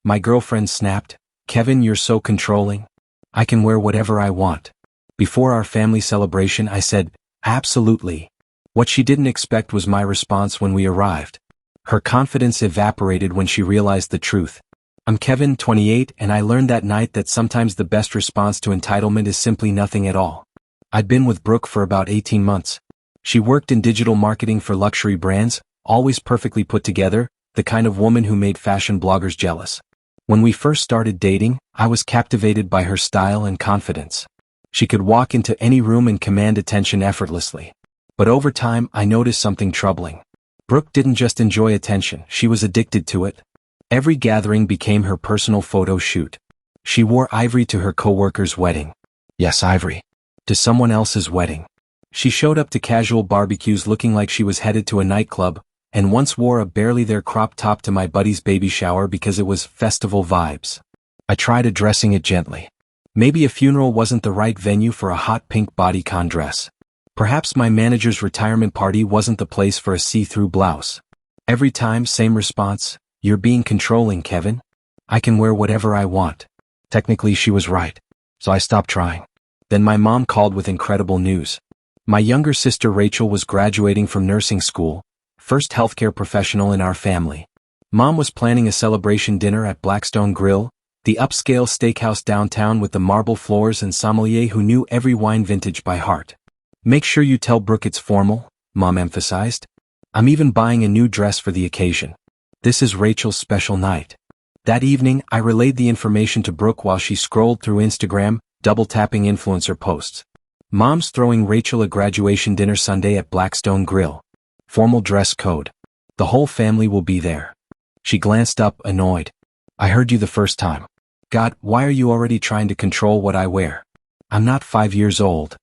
My girlfriend snapped, "Kevin, you're so controlling. I can wear whatever I want." Before our family celebration I said, "Absolutely." What she didn't expect was my response when we arrived. Her confidence evaporated when she realized the truth. I'm Kevin, 28, and I learned that night that sometimes the best response to entitlement is simply nothing at all. I'd been with Brooke for about 18 months. She worked in digital marketing for luxury brands, always perfectly put together, the kind of woman who made fashion bloggers jealous. When we first started dating, I was captivated by her style and confidence. She could walk into any room and command attention effortlessly. But over time, I noticed something troubling. Brooke didn't just enjoy attention, she was addicted to it. Every gathering became her personal photo shoot. She wore ivory to her coworker's wedding. Yes, ivory. To someone else's wedding. She showed up to casual barbecues looking like she was headed to a nightclub, and once wore a barely there crop top to my buddy's baby shower because it was festival vibes. I tried addressing it gently. Maybe a funeral wasn't the right venue for a hot pink bodycon dress. Perhaps my manager's retirement party wasn't the place for a see-through blouse. Every time, same response, "You're being controlling, Kevin. I can wear whatever I want." Technically, she was right. So I stopped trying. Then my mom called with incredible news. My younger sister Rachel was graduating from nursing school, first healthcare professional in our family. Mom was planning a celebration dinner at Blackstone Grill, the upscale steakhouse downtown with the marble floors and sommelier who knew every wine vintage by heart. "Make sure you tell Brooke it's formal," Mom emphasized. "I'm even buying a new dress for the occasion. This is Rachel's special night." That evening, I relayed the information to Brooke while she scrolled through Instagram, double-tapping influencer posts. "Mom's throwing Rachel a graduation dinner Sunday at Blackstone Grill. Formal dress code. The whole family will be there." She glanced up, annoyed. "I heard you the first time. God, why are you already trying to control what I wear? I'm not 5 years old.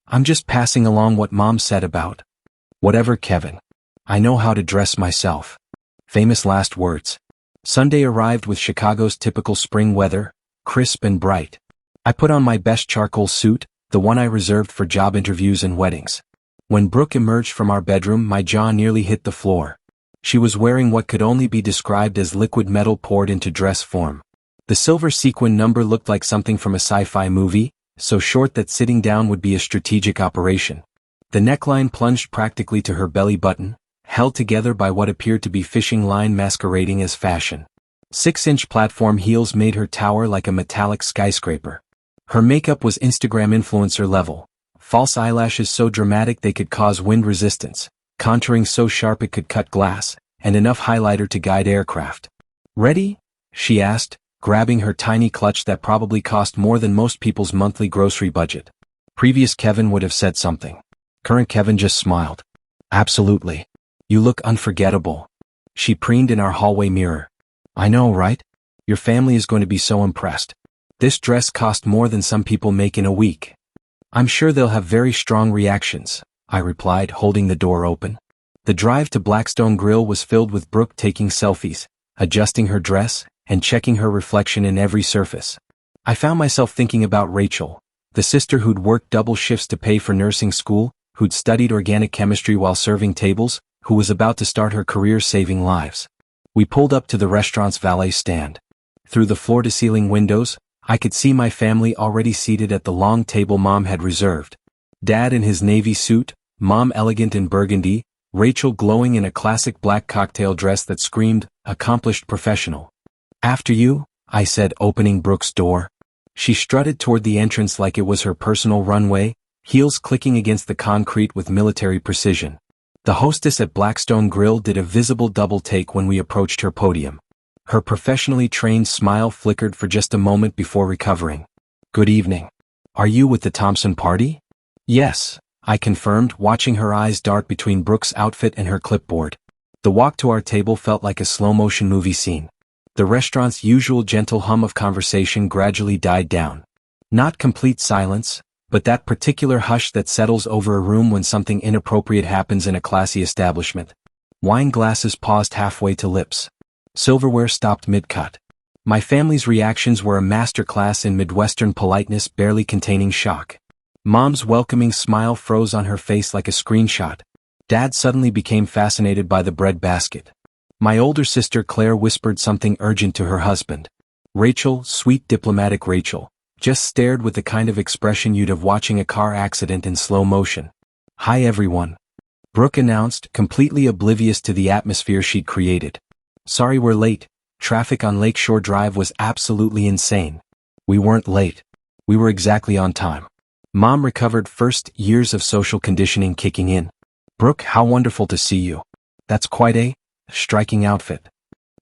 I'm just passing along what Mom said about." "Whatever, Kevin. I know how to dress myself." Famous last words. Sunday arrived with Chicago's typical spring weather, crisp and bright. I put on my best charcoal suit, the one I reserved for job interviews and weddings. When Brooke emerged from our bedroom, my jaw nearly hit the floor. She was wearing what could only be described as liquid metal poured into dress form. The silver sequin number looked like something from a sci-fi movie, so short that sitting down would be a strategic operation. The neckline plunged practically to her belly button, held together by what appeared to be fishing line masquerading as fashion. 6-inch platform heels made her tower like a metallic skyscraper. Her makeup was Instagram influencer level. False eyelashes so dramatic they could cause wind resistance, contouring so sharp it could cut glass, and enough highlighter to guide aircraft. "Ready?" she asked, grabbing her tiny clutch that probably cost more than most people's monthly grocery budget. Previous Kevin would have said something. Current Kevin just smiled. "Absolutely. You look unforgettable." She preened in our hallway mirror. "I know, right? Your family is going to be so impressed. This dress cost more than some people make in a week." "I'm sure they'll have very strong reactions," I replied, holding the door open. The drive to Blackstone Grill was filled with Brooke taking selfies, adjusting her dress, and checking her reflection in every surface. I found myself thinking about Rachel, the sister who'd worked double shifts to pay for nursing school, who'd studied organic chemistry while serving tables, who was about to start her career saving lives. We pulled up to the restaurant's valet stand. Through the floor-to-ceiling windows, I could see my family already seated at the long table Mom had reserved. Dad in his navy suit, Mom elegant in burgundy, Rachel glowing in a classic black cocktail dress that screamed, accomplished professional. "After you," I said, opening Brooke's door. She strutted toward the entrance like it was her personal runway, heels clicking against the concrete with military precision. The hostess at Blackstone Grill did a visible double take when we approached her podium. Her professionally trained smile flickered for just a moment before recovering. "Good evening. Are you with the Thompson party?" "Yes," I confirmed, watching her eyes dart between Brooke's outfit and her clipboard. The walk to our table felt like a slow-motion movie scene. The restaurant's usual gentle hum of conversation gradually died down. Not complete silence, but that particular hush that settles over a room when something inappropriate happens in a classy establishment. Wine glasses paused halfway to lips. Silverware stopped mid-cut. My family's reactions were a masterclass in Midwestern politeness barely containing shock. Mom's welcoming smile froze on her face like a screenshot. Dad suddenly became fascinated by the bread basket. My older sister Claire whispered something urgent to her husband. Rachel, sweet diplomatic Rachel, just stared with the kind of expression you'd have watching a car accident in slow motion. "Hi everyone," Brooke announced, completely oblivious to the atmosphere she'd created. "Sorry we're late. Traffic on Lakeshore Drive was absolutely insane." "We weren't late. We were exactly on time." Mom recovered first, years of social conditioning kicking in. "Brooke, how wonderful to see you. That's quite a striking outfit.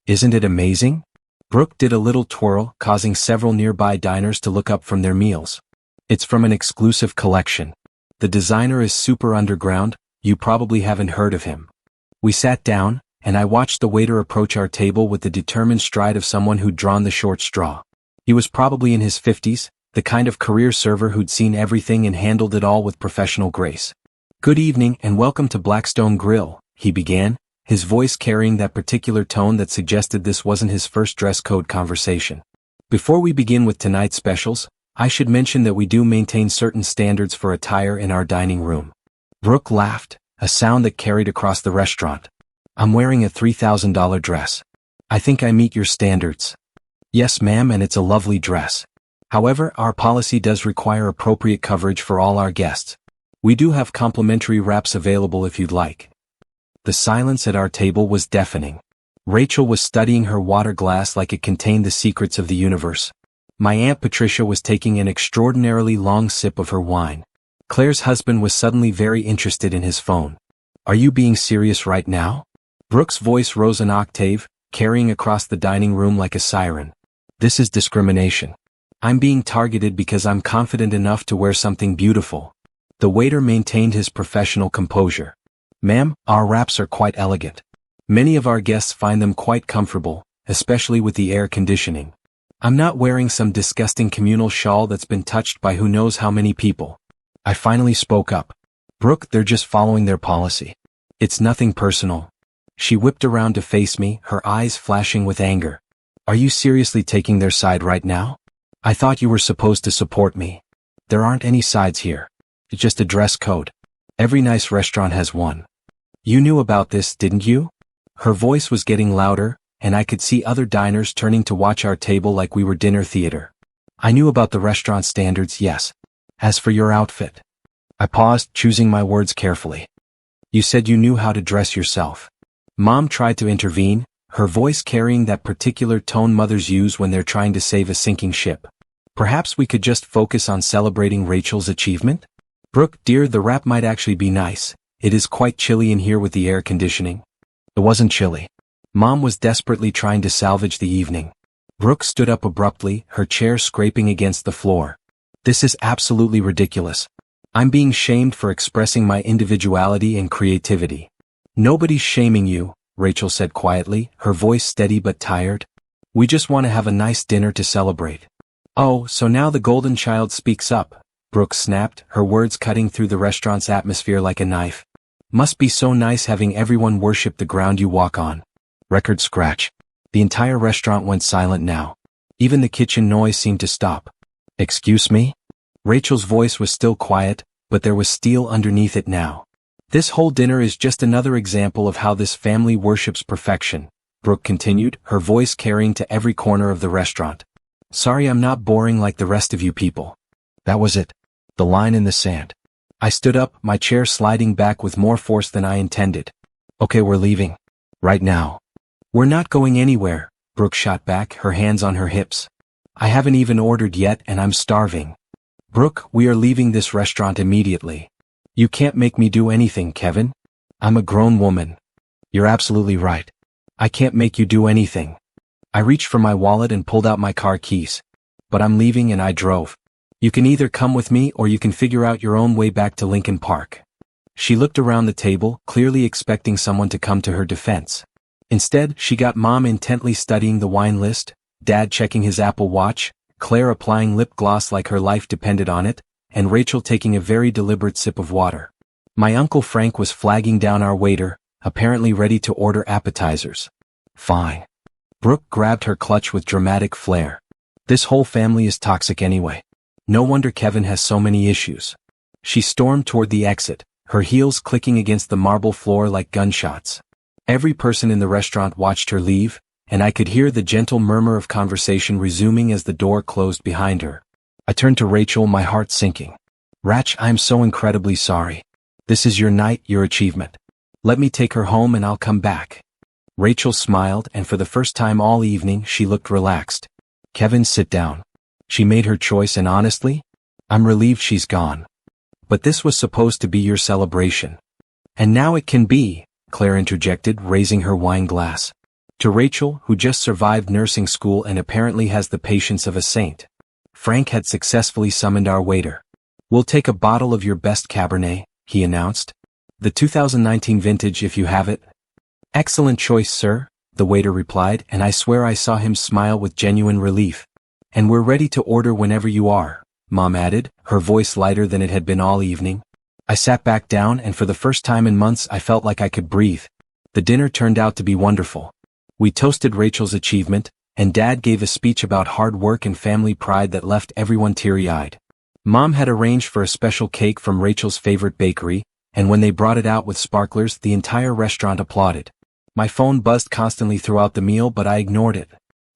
Isn't it amazing?" Brooke did a little twirl, causing several nearby diners to look up from their meals. "It's from an exclusive collection. The designer is super underground, you probably haven't heard of him." We sat down, and I watched the waiter approach our table with the determined stride of someone who'd drawn the short straw. He was probably in his 50s, the kind of career server who'd seen everything and handled it all with professional grace. "Good evening and welcome to Blackstone Grill," he began, his voice carrying that particular tone that suggested this wasn't his first dress code conversation. "Before we begin with tonight's specials, I should mention that we do maintain certain standards for attire in our dining room." Brooke laughed, a sound that carried across the restaurant. "I'm wearing a $3,000 dress. I think I meet your standards." "Yes ma'am, and it's a lovely dress. However, our policy does require appropriate coverage for all our guests. We do have complimentary wraps available if you'd like." The silence at our table was deafening. Rachel was studying her water glass like it contained the secrets of the universe. My Aunt Patricia was taking an extraordinarily long sip of her wine. Claire's husband was suddenly very interested in his phone. "Are you being serious right now?" Brooke's voice rose an octave, carrying across the dining room like a siren. "This is discrimination. I'm being targeted because I'm confident enough to wear something beautiful." The waiter maintained his professional composure. "Ma'am, our wraps are quite elegant. Many of our guests find them quite comfortable, especially with the air conditioning. I'm not wearing some disgusting communal shawl that's been touched by who knows how many people." I finally spoke up. "Brooke, they're just following their policy. It's nothing personal." She whipped around to face me, her eyes flashing with anger. "Are you seriously taking their side right now? I thought you were supposed to support me. There aren't any sides here. It's just a dress code. Every nice restaurant has one. You knew about this, didn't you?" Her voice was getting louder, and I could see other diners turning to watch our table like we were dinner theater. "I knew about the restaurant standards, yes. As for your outfit." I paused, choosing my words carefully. "You said you knew how to dress yourself." Mom tried to intervene, her voice carrying that particular tone mothers use when they're trying to save a sinking ship. "Perhaps we could just focus on celebrating Rachel's achievement?" "Brooke, dear, the wrap might actually be nice. It is quite chilly in here with the air conditioning." It wasn't chilly. Mom was desperately trying to salvage the evening. Brooke stood up abruptly, her chair scraping against the floor. "This is absolutely ridiculous. I'm being shamed for expressing my individuality and creativity." "Nobody's shaming you," Rachel said quietly, her voice steady but tired. "We just want to have a nice dinner to celebrate." "Oh, so now the golden child speaks up," Brooke snapped, her words cutting through the restaurant's atmosphere like a knife. "Must be so nice having everyone worship the ground you walk on." Record scratch. The entire restaurant went silent now. Even the kitchen noise seemed to stop. "Excuse me?" Rachel's voice was still quiet, but there was steel underneath it now. "This whole dinner is just another example of how this family worships perfection," Brooke continued, her voice carrying to every corner of the restaurant. "Sorry I'm not boring like the rest of you people." That was it. The line in the sand. I stood up, my chair sliding back with more force than I intended. "Okay, we're leaving. Right now." "We're not going anywhere," Brooke shot back, her hands on her hips. "I haven't even ordered yet and I'm starving." "Brooke, we are leaving this restaurant immediately." "You can't make me do anything, Kevin. I'm a grown woman." "You're absolutely right. I can't make you do anything." I reached for my wallet and pulled out my car keys. "But I'm leaving and I drove. You can either come with me or you can figure out your own way back to Lincoln Park." She looked around the table, clearly expecting someone to come to her defense. Instead, she got Mom intently studying the wine list, Dad checking his Apple Watch, Claire applying lip gloss like her life depended on it, and Rachel taking a very deliberate sip of water. My Uncle Frank was flagging down our waiter, apparently ready to order appetizers. "Fine." Brooke grabbed her clutch with dramatic flair. "This whole family is toxic anyway. No wonder Kevin has so many issues." She stormed toward the exit, her heels clicking against the marble floor like gunshots. Every person in the restaurant watched her leave, and I could hear the gentle murmur of conversation resuming as the door closed behind her. I turned to Rachel, my heart sinking. Rach, I'm so incredibly sorry. This is your night, your achievement. Let me take her home and I'll come back. Rachel smiled, and for the first time all evening she looked relaxed. Kevin, sit down. She made her choice, and honestly, I'm relieved she's gone. But this was supposed to be your celebration. And now it can be, Claire interjected, raising her wine glass. To Rachel, who just survived nursing school and apparently has the patience of a saint. Frank had successfully summoned our waiter. We'll take a bottle of your best Cabernet, he announced. The 2019 vintage if you have it. Excellent choice, sir, the waiter replied, and I swear I saw him smile with genuine relief. And we're ready to order whenever you are, Mom added, her voice lighter than it had been all evening. I sat back down, and for the first time in months I felt like I could breathe. The dinner turned out to be wonderful. We toasted Rachel's achievement, and Dad gave a speech about hard work and family pride that left everyone teary-eyed. Mom had arranged for a special cake from Rachel's favorite bakery, and when they brought it out with sparklers, the entire restaurant applauded. My phone buzzed constantly throughout the meal, but I ignored it.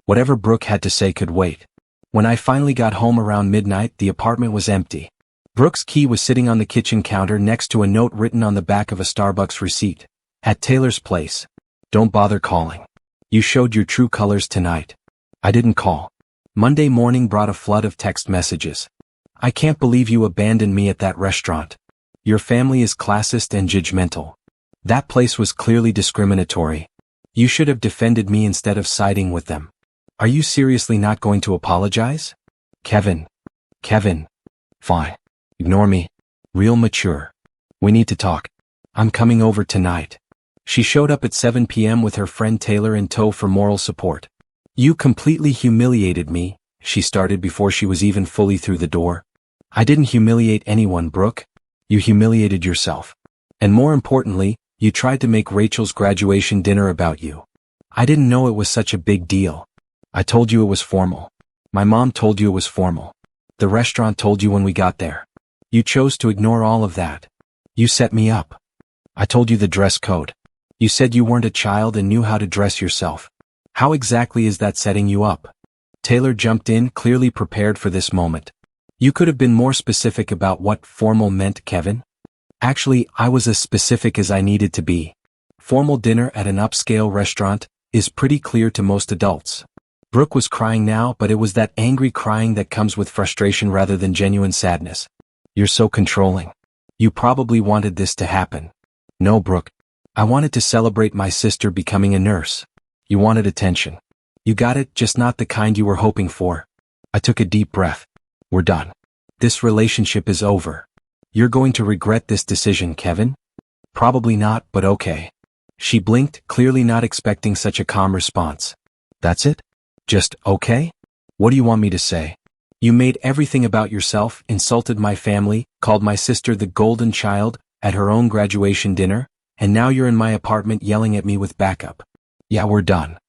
Whatever Brooke had to say could wait. When I finally got home around midnight, the apartment was empty. Brooke's key was sitting on the kitchen counter next to a note written on the back of a Starbucks receipt. At Taylor's place. Don't bother calling. You showed your true colors tonight. I didn't call. Monday morning brought a flood of text messages. I can't believe you abandoned me at that restaurant. Your family is classist and judgmental. That place was clearly discriminatory. You should have defended me instead of siding with them. Are you seriously not going to apologize? Kevin. Fine. Ignore me. Real mature. We need to talk. I'm coming over tonight. She showed up at 7 p.m. with her friend Taylor in tow for moral support. You completely humiliated me, she started before she was even fully through the door. I didn't humiliate anyone, Brooke. You humiliated yourself. And more importantly, you tried to make Rachel's graduation dinner about you. I didn't know it was such a big deal. I told you it was formal. My mom told you it was formal. The restaurant told you when we got there. You chose to ignore all of that. You set me up. I told you the dress code. You said you weren't a child and knew how to dress yourself. How exactly is that setting you up? Taylor jumped in, clearly prepared for this moment. You could have been more specific about what formal meant, Kevin. Actually, I was as specific as I needed to be. Formal dinner at an upscale restaurant is pretty clear to most adults. Brooke was crying now, but it was that angry crying that comes with frustration rather than genuine sadness. You're so controlling. You probably wanted this to happen. No, Brooke. I wanted to celebrate my sister becoming a nurse. You wanted attention. You got it, just not the kind you were hoping for. I took a deep breath. We're done. This relationship is over. You're going to regret this decision, Kevin? Probably not, but okay. She blinked, clearly not expecting such a calm response. That's it? Just okay? What do you want me to say? You made everything about yourself, insulted my family, called my sister the golden child at her own graduation dinner, and now you're in my apartment yelling at me with backup. Yeah, we're done.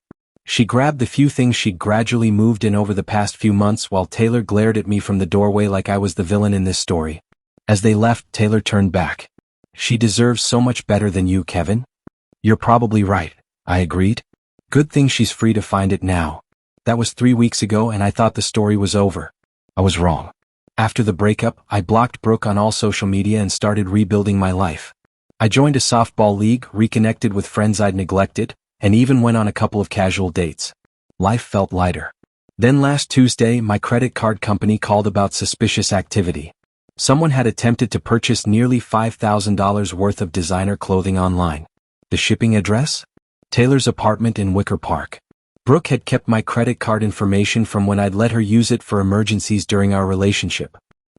She grabbed the few things she'd gradually moved in over the past few months while Taylor glared at me from the doorway like I was the villain in this story. As they left, Taylor turned back. She deserves so much better than you, Kevin. You're probably right, I agreed. Good thing she's free to find it now. That was 3 weeks ago and I thought the story was over. I was wrong. After the breakup, I blocked Brooke on all social media and started rebuilding my life. I joined a softball league, reconnected with friends I'd neglected, and even went on a couple of casual dates. Life felt lighter. Then last Tuesday, my credit card company called about suspicious activity. Someone had attempted to purchase nearly $5,000 worth of designer clothing online. The shipping address? Taylor's apartment in Wicker Park. Brooke had kept my credit card information from when I'd let her use it for emergencies during our relationship.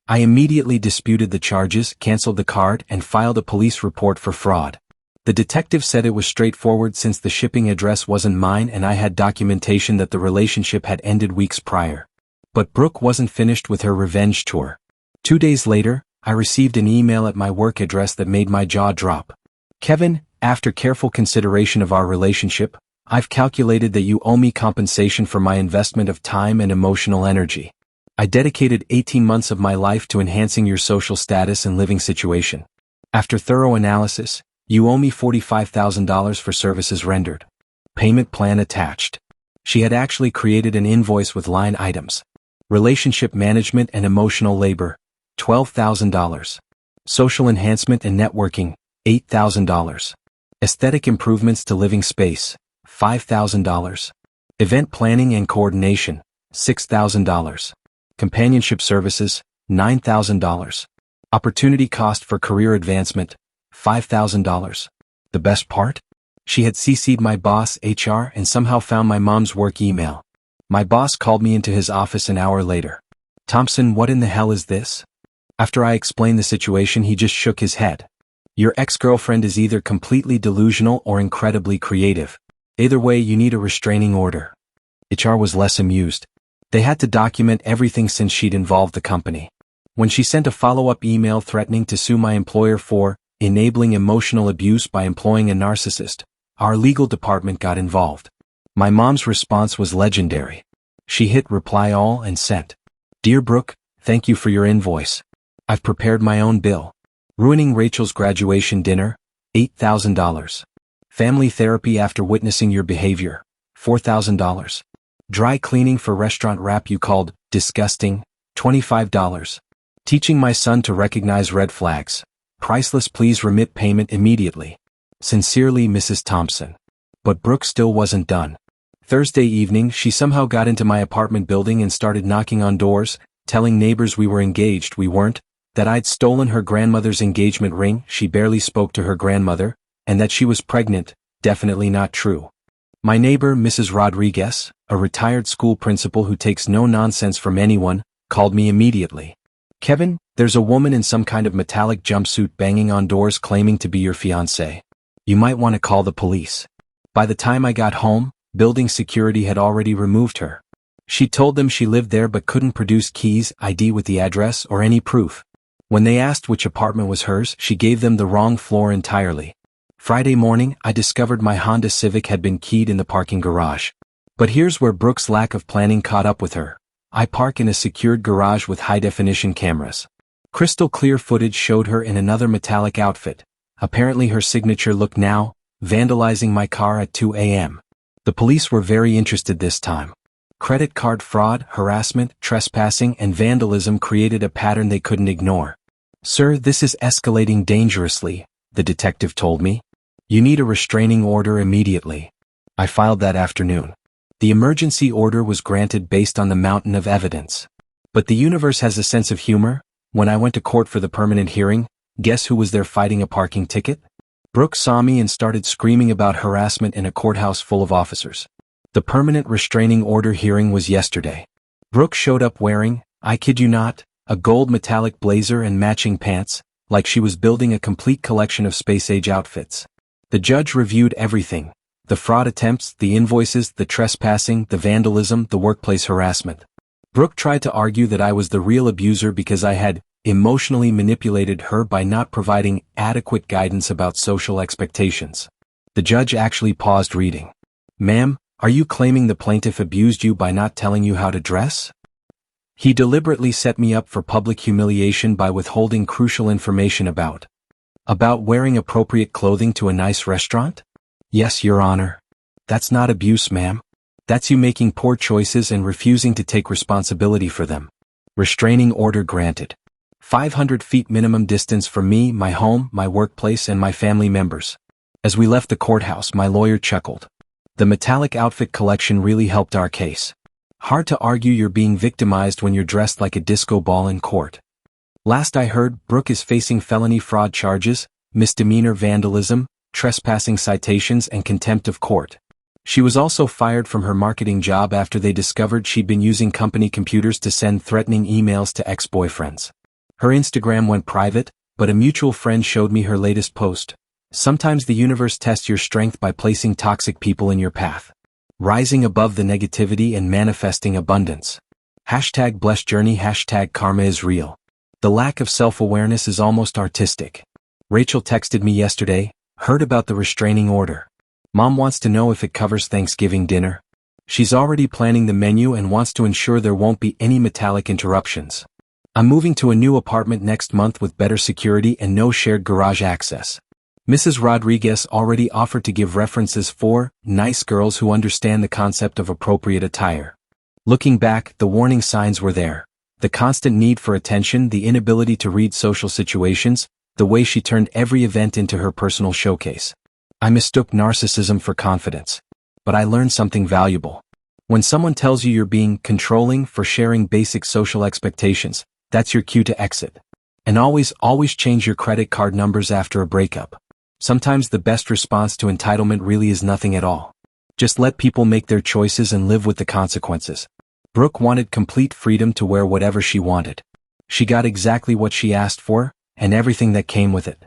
I immediately disputed the charges, canceled the card, and filed a police report for fraud. The detective said it was straightforward since the shipping address wasn't mine and I had documentation that the relationship had ended weeks prior. But Brooke wasn't finished with her revenge tour. 2 days later, I received an email at my work address that made my jaw drop. Kevin, after careful consideration of our relationship, I've calculated that you owe me compensation for my investment of time and emotional energy. I dedicated 18 months of my life to enhancing your social status and living situation. After thorough analysis, you owe me $45,000 for services rendered. Payment plan attached. She had actually created an invoice with line items. Relationship management and emotional labor, $12,000. Social enhancement and networking, $8,000. Aesthetic improvements to living space, $5,000. Event planning and coordination, $6,000. Companionship services, $9,000. Opportunity cost for career advancement, $5,000. The best part? She had CC'd my boss, HR, and somehow found my mom's work email. My boss called me into his office an hour later. "Thompson, what in the hell is this?" After I explained the situation, he just shook his head. "Your ex-girlfriend is either completely delusional or incredibly creative. Either way, you need a restraining order." HR was less amused. They had to document everything since she'd involved the company. When she sent a follow-up email threatening to sue my employer for enabling emotional abuse by employing a narcissist, our legal department got involved. My mom's response was legendary. She hit reply all and sent, "Dear Brooke, thank you for your invoice. I've prepared my own bill. Ruining Rachel's graduation dinner, $8,000. Family therapy after witnessing your behavior, $4,000. Dry cleaning for restaurant wrap you called disgusting, $25. Teaching my son to recognize red flags, priceless, please remit payment immediately. Sincerely, Mrs. Thompson." But Brooke still wasn't done. Thursday evening, she somehow got into my apartment building and started knocking on doors, telling neighbors we were engaged, we weren't, that I'd stolen her grandmother's engagement ring, she barely spoke to her grandmother, and that she was pregnant, definitely not true. My neighbor, Mrs. Rodriguez, a retired school principal who takes no nonsense from anyone, called me immediately. "Kevin, there's a woman in some kind of metallic jumpsuit banging on doors claiming to be your fiancé. You might want to call the police." By the time I got home, building security had already removed her. She told them she lived there but couldn't produce keys, ID with the address, or any proof. When they asked which apartment was hers, she gave them the wrong floor entirely. Friday morning, I discovered my Honda Civic had been keyed in the parking garage. But here's where Brooke's lack of planning caught up with her. I park in a secured garage with high-definition cameras. Crystal clear footage showed her in another metallic outfit. Apparently her signature look now, vandalizing my car at 2 a.m. The police were very interested this time. Credit card fraud, harassment, trespassing, and vandalism created a pattern they couldn't ignore. "Sir, this is escalating dangerously," the detective told me. "You need a restraining order immediately." I filed that afternoon. The emergency order was granted based on the mountain of evidence. But the universe has a sense of humor. When I went to court for the permanent hearing, guess who was there fighting a parking ticket? Brooke saw me and started screaming about harassment in a courthouse full of officers. The permanent restraining order hearing was yesterday. Brooke showed up wearing, I kid you not, a gold metallic blazer and matching pants, like she was building a complete collection of space-age outfits. The judge reviewed everything: the fraud attempts, the invoices, the trespassing, the vandalism, the workplace harassment. Brooke tried to argue that I was the real abuser because I had emotionally manipulated her by not providing adequate guidance about social expectations. The judge actually paused reading. "Ma'am, are you claiming the plaintiff abused you by not telling you how to dress?" He deliberately set me up for public humiliation by withholding crucial information about wearing appropriate clothing to a nice restaurant? Yes, Your Honor. That's not abuse, ma'am. That's you making poor choices and refusing to take responsibility for them. Restraining order granted. 500 feet minimum distance from me, my home, my workplace, and my family members. As we left the courthouse, my lawyer chuckled. The metallic outfit collection really helped our case. Hard to argue you're being victimized when you're dressed like a disco ball in court. Last I heard, Brooke is facing felony fraud charges, misdemeanor vandalism, trespassing citations, and contempt of court. She was also fired from her marketing job after they discovered she'd been using company computers to send threatening emails to ex-boyfriends. Her Instagram went private, but a mutual friend showed me her latest post. Sometimes the universe tests your strength by placing toxic people in your path. Rising above the negativity and manifesting abundance. #blessed journey, #karma is real. The lack of self-awareness is almost artistic. Rachel texted me yesterday, heard about the restraining order. Mom wants to know if it covers Thanksgiving dinner. She's already planning the menu and wants to ensure there won't be any metallic interruptions. I'm moving to a new apartment next month with better security and no shared garage access. Mrs. Rodriguez already offered to give references for nice girls who understand the concept of appropriate attire. Looking back, the warning signs were there. The constant need for attention, the inability to read social situations, the way she turned every event into her personal showcase. I mistook narcissism for confidence. But I learned something valuable. When someone tells you you're being controlling for sharing basic social expectations, that's your cue to exit. And always change your credit card numbers after a breakup. Sometimes the best response to entitlement really is nothing at all. Just let people make their choices and live with the consequences. Brooke wanted complete freedom to wear whatever she wanted. She got exactly what she asked for, and everything that came with it.